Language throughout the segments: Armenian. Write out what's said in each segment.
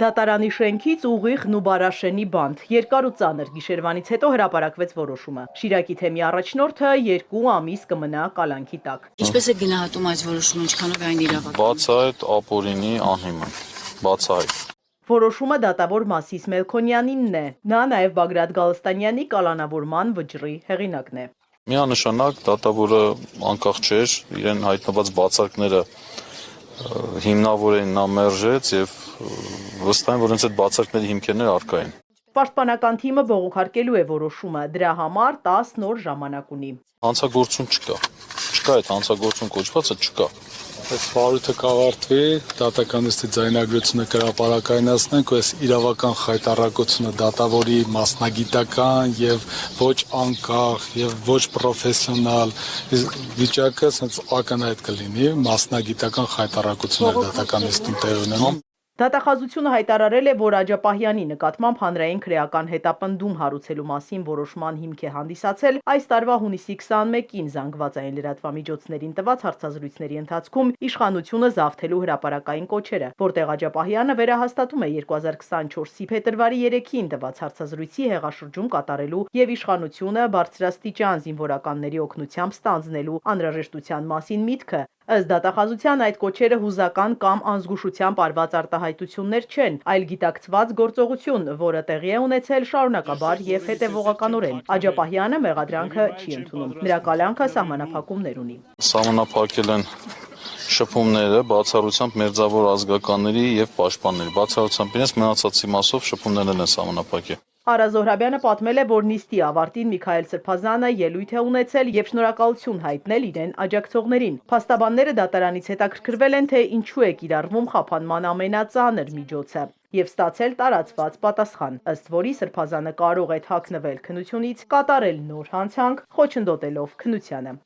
Դատարանի շենքից ուղիղ Նուբարաշենի բանտ, երկար ու ծանր գիշերվանից հետո հրապարակվեց որոշումը։ Շիրակի թեմի առաջնորդը 2 ամիս կմնա կալանքի տակ։ Ինչպես է գնահատում այս որոշումը, ինչքանով է այն իրավական։ Բացահայտ ապօրինի անհիմն, բացահայտ։ Որոշումը դատավոր Մասիս Մելքոնյանինն է։ Նա նաև Բագրատ Գալստանյանի կալանավորման վճռի հեղինակն է։ Միանշանակ դատավորը անկախ չէր, իրեն հայտնված բացարկները հիմնավոր էին, նա մերժեց եւ վստահ եմ, որ հենց այդ բացարկների հիմքերն առկա են։ Պաշտպանական թիմը բողոքարկելու է որոշումը, դրա համար 10 նոր ժամանակ ունի։ Հանցագործություն չկա այդ հանցագործություն կոչվածը չկա։ Այս վարույթը կավարտվի, դատական նիստի ձայնագրությունը կհրապարակայնացնենք, այս իրավական խայտառակությունը դատավորի մասնագիտական եւ ոչ անկախ եւ ոչ պրոֆեսիոնալ վիճակը հենց ակնհայտ կլինի, մասնագիտական խայտառակություններ դատական նիստում տեղ ունենան։ Դատախազությունը հայտարարել է, որ Աջապահյանի նկատմամբ հանրային քրեական հետապնդում հարուցելու մասին որոշման հիմք է հանդիսացել այս տարվա հունիսի 21-ին զանգվածային լրատվամիջոցներին տված հարցազրույցների ընթացքում իշխանությունը զավթելու հրապարակային կոչերը, որտեղ Աջապահյանը վերահաստատում է 2024-ի փետրվարի 3-ին տված հարցազրույցի հեղաշրջում կատարելու եւ իշխանությունը բարձրաստիճան զինվորականների օգնությամբ ստանձնելու անհրաժեշտության մասին միտքը։ Ըստ դատախազության այդ կոչերը հուզական կամ անզգուշությամբ արված արտահայտություններ չեն, այլ գիտակցված գործողություն, որը տեղի է ունեցել շարունակաբար եւ հետեւողականորեն։ Աջապահյանը մեղադրանքը չի ընդունում։ Նրա կալանքը սահմանափակումներ ունի։ Սահմանափակել են շփումները բացառությամբ մերձավոր ազգականների եւ պաշտպանների։ Բացառությամբ իրենց մնացածի մասով շփումներն են սահմանափակել։ Արա Զոհրաբյանը պատմել է, որ նիստի ավարտին Միքայել Սրբազանը ելույթ է ունեցել եւ շնորհակալություն հայտնել իրեն աջակցողներին։ Փաստաբանները դատարանից հետաքրքրվել են, թե ինչու է կիրառվում խափանման ամենածանր միջոցը եւ ստացել տարածված պատասխան, ըստ որի Սրբազանը կարող է թաքնվել քննությունից, կատարել նոր հանցանք, խոչընդոտելով քննությանը։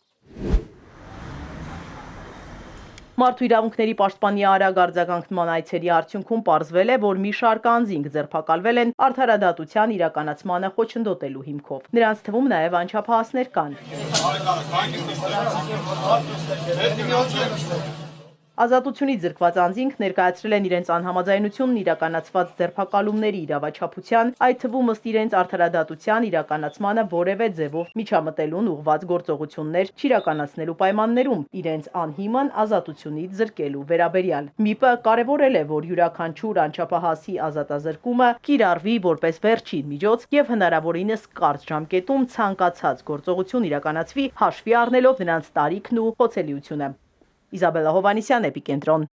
Մարդու իրավունքների պաշտպանի արագ արձագանքման այցերի արդյունքում պարզվել է, որ մի շարք անձինք ձերբակալվել են արդարադատության իրականացմանը խոչընդոտելու հիմքով։ Նրանց թվում նաև անչափահասներ կան։ Ազատությունից զրկված անձինք ներկայացրել են իրենց անհամաձայնությունն իրականացված ձերբակալումների իրավաչափության, այդ թվում ըստ իրենց արդարադատության իրականացմանը որևէ ձևով միջամտելուն ուղղված գործողություններ չիրականացնելու պայմաններում, իրենց անհիմն ազատությունից զրկելու վերաբերյալ։ ՄԻՊ-ը կարևորել է, որ յուրաքանչյուր անչափահասի ազատազրկումը կիրառվի որպես վերջին միջոց եւ հնարավորինս կարճ ժամկետում ցանկացած գործողություն իրականացվի հաշվի առնելով նրանց տարիքն ու խոցելիությունը։ Իզաբելլա Հովհաննիսյան, Էպիկենտրոն։